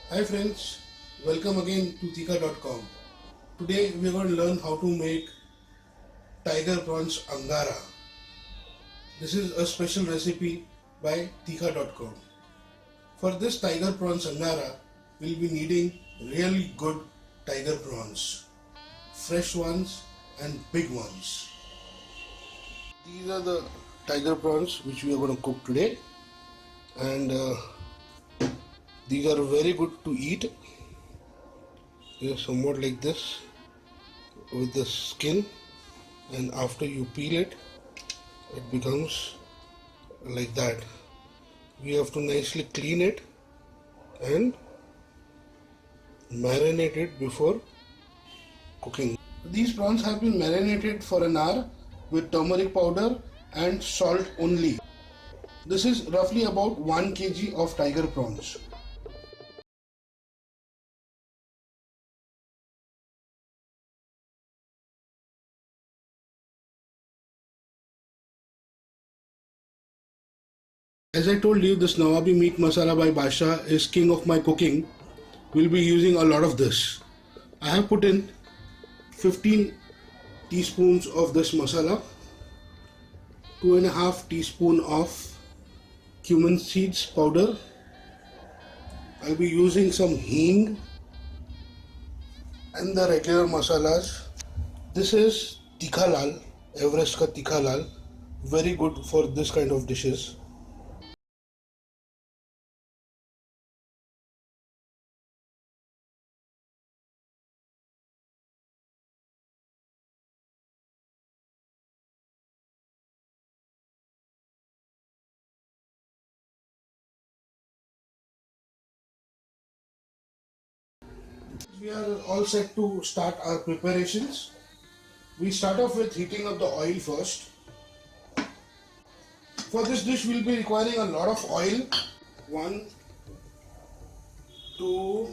Hi friends, welcome again to Tika.com. Today we are going to learn how to make tiger prawns angara. This is a special recipe by Tika.com. For this tiger prawns angara, we'll be needing really good tiger prawns, fresh ones and big ones. These are the tiger prawns which we are going to cook today, and these are very good to eat. They are somewhat like this with the skin, and after you peel it, it becomes like that. We have to nicely clean it and marinate it before cooking. These prawns have been marinated for an hour with turmeric powder and salt only. This is roughly about 1 kg of tiger prawns. As I told you, this Nawabi meat masala by Basha is king of my cooking. We'll be using a lot of this. I have put in 15 teaspoons of this masala, 2.5 teaspoon of cumin seeds powder. I'll be using some hing and the regular masalas. This is tikha lal, Everest ka tikha lal, very good for this kind of dishes. We are all set to start our preparations. We start off with heating up the oil first. For this dish we'll be requiring a lot of oil. 1, 2,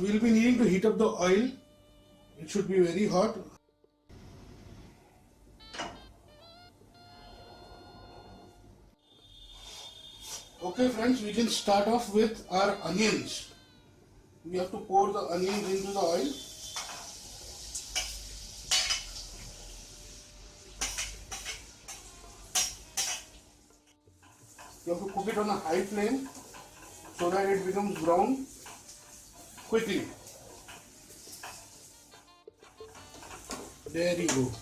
we'll be needing to heat up the oil. It should be very hot. Okay friends, we can start off with our onions. We have to pour the onions into the oil. You have to cook it on a high flame so that it becomes brown quickly. There you go.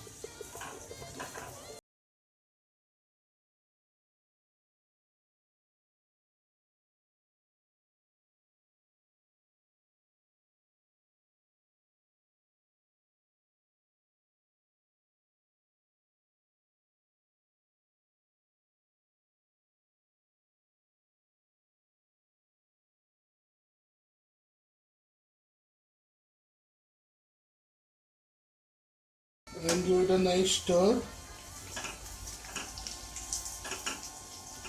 And give it a nice stir.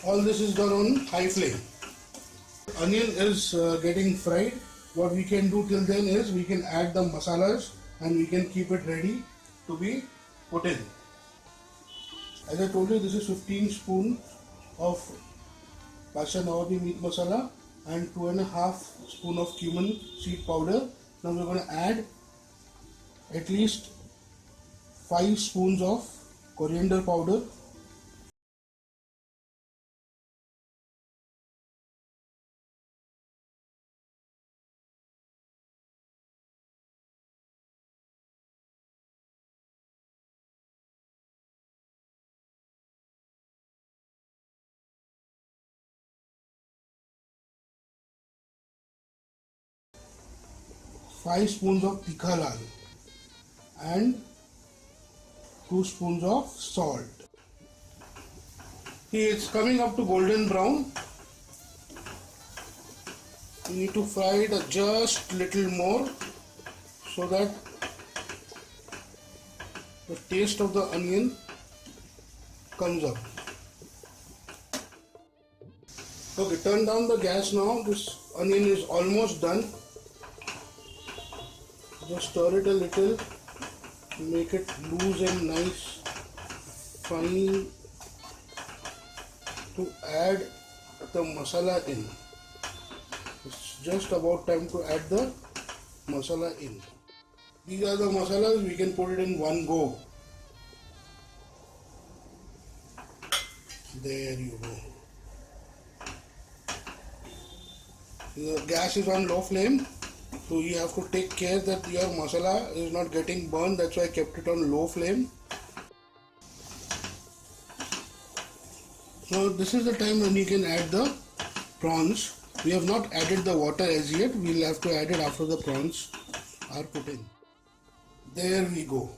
All this is done on high flame. Onion is getting fried. What we can do till then is we can add the masalas and we can keep it ready to be put in. As I told you, this is 15 spoons of Basha Nawabi meat masala and 2.5 spoon of cumin seed powder. Now we're going to add at least 5 spoons of coriander powder, five spoons of tikha lal, and 2 spoons of salt. It's coming up to golden brown. You need to fry it just little more so that the taste of the onion comes up. Okay, turn down the gas now. This onion is almost done. Just stir it a little, make it loose and nice, fine, to add the masala in. It's just about time to add the masala in. These are the masalas, we can put it in one go. There you go. The gas is on low flame, so you have to take care that your masala is not getting burned. That's why I kept it on low flame. Now this is the time when you can add the prawns. We have not added the water as yet. We'll have to add it after the prawns are put in. There we go.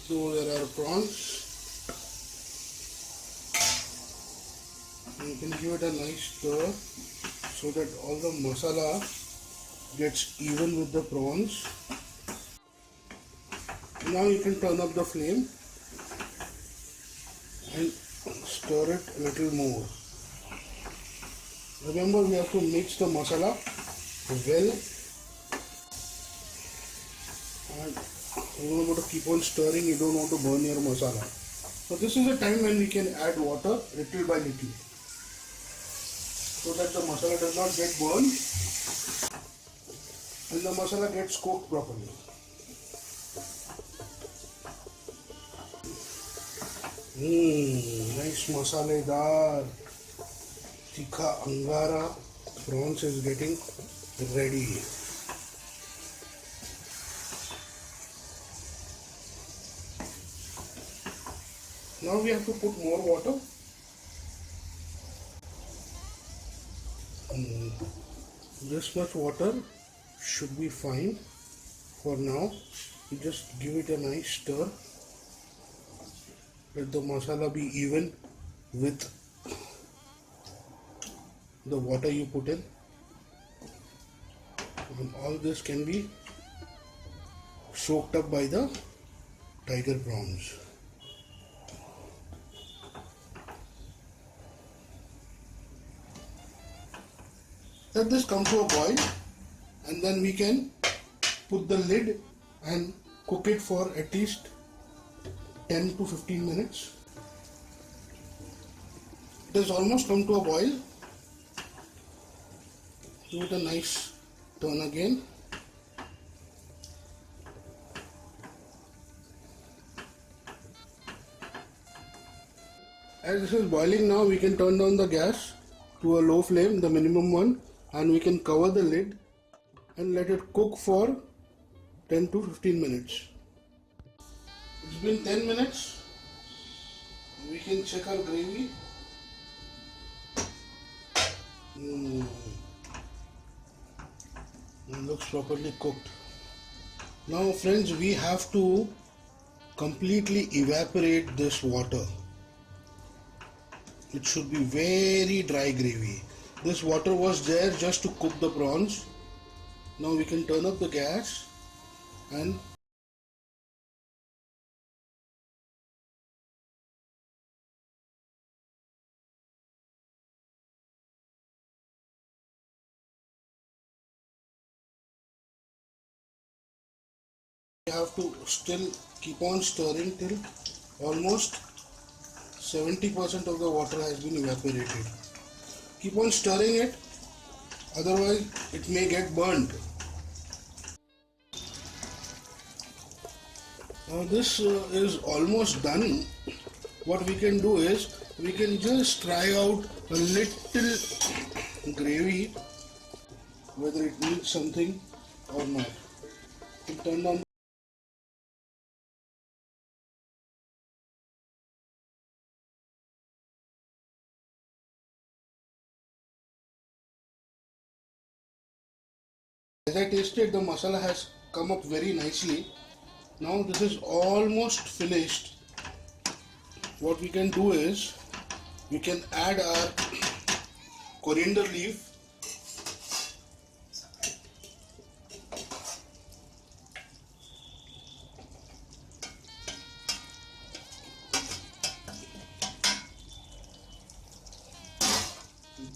So there are prawns. You can give it a nice stir so that all the masala gets even with the prawns. Now you can turn up the flame and stir it a little more. Remember, we have to mix the masala well, and you want to keep on stirring. You don't want to burn your masala. So this is the time when we can add water little by little, so that the masala does not get burned and the masala gets cooked properly. Nice masaledar tikha angara prawns is getting ready. Now we have to put more water. This much water should be fine for now. You just give it a nice stir. Let the masala be even with the water you put in, and all this can be soaked up by the tiger prawns. Let this come to a boil, and then we can put the lid and cook it for at least 10 to 15 minutes. It has almost come to a boil. Give it a nice turn again. As this is boiling now, we can turn down the gas to a low flame, the minimum one, and we can cover the lid and let it cook for 10 to 15 minutes. It's been 10 minutes. We can check our gravy. It looks properly cooked. Now friends, we have to completely evaporate this water. It should be very dry gravy. This water was there just to cook the prawns. Now we can turn up the gas and we have to still keep on stirring till almost 70% of the water has been evaporated. Keep on stirring it, otherwise it may get burnt. Now this is almost done. What we can do is we can just try out a little gravy, whether it needs something or not. We turn down. As I tasted, the masala has come up very nicely. Now this is almost finished. What we can do is we can add our coriander leaf.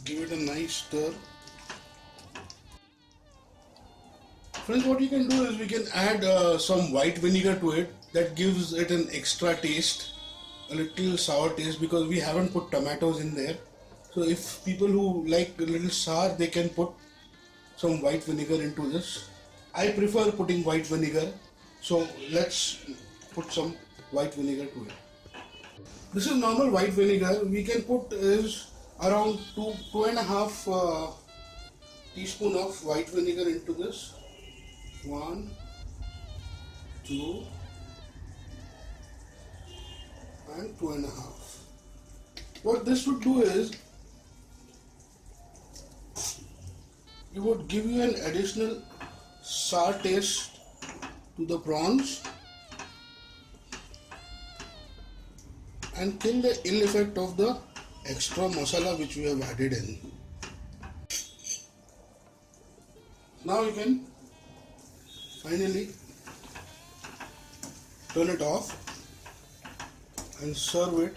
Give it a nice stir. Friends, what you can do is we can add some white vinegar to it. That gives it an extra taste, a little sour taste, because we haven't put tomatoes in there. So if people who like a little sour, they can put some white vinegar into this. I prefer putting white vinegar, so let's put some white vinegar to it. This is normal white vinegar. We can put is around two and a half teaspoon of white vinegar into this. 1, 2, and 2.5. What this would do is it would give you an additional sour taste to the prawns and kill the ill effect of the extra masala which we have added in. Now you can finally turn it off and serve it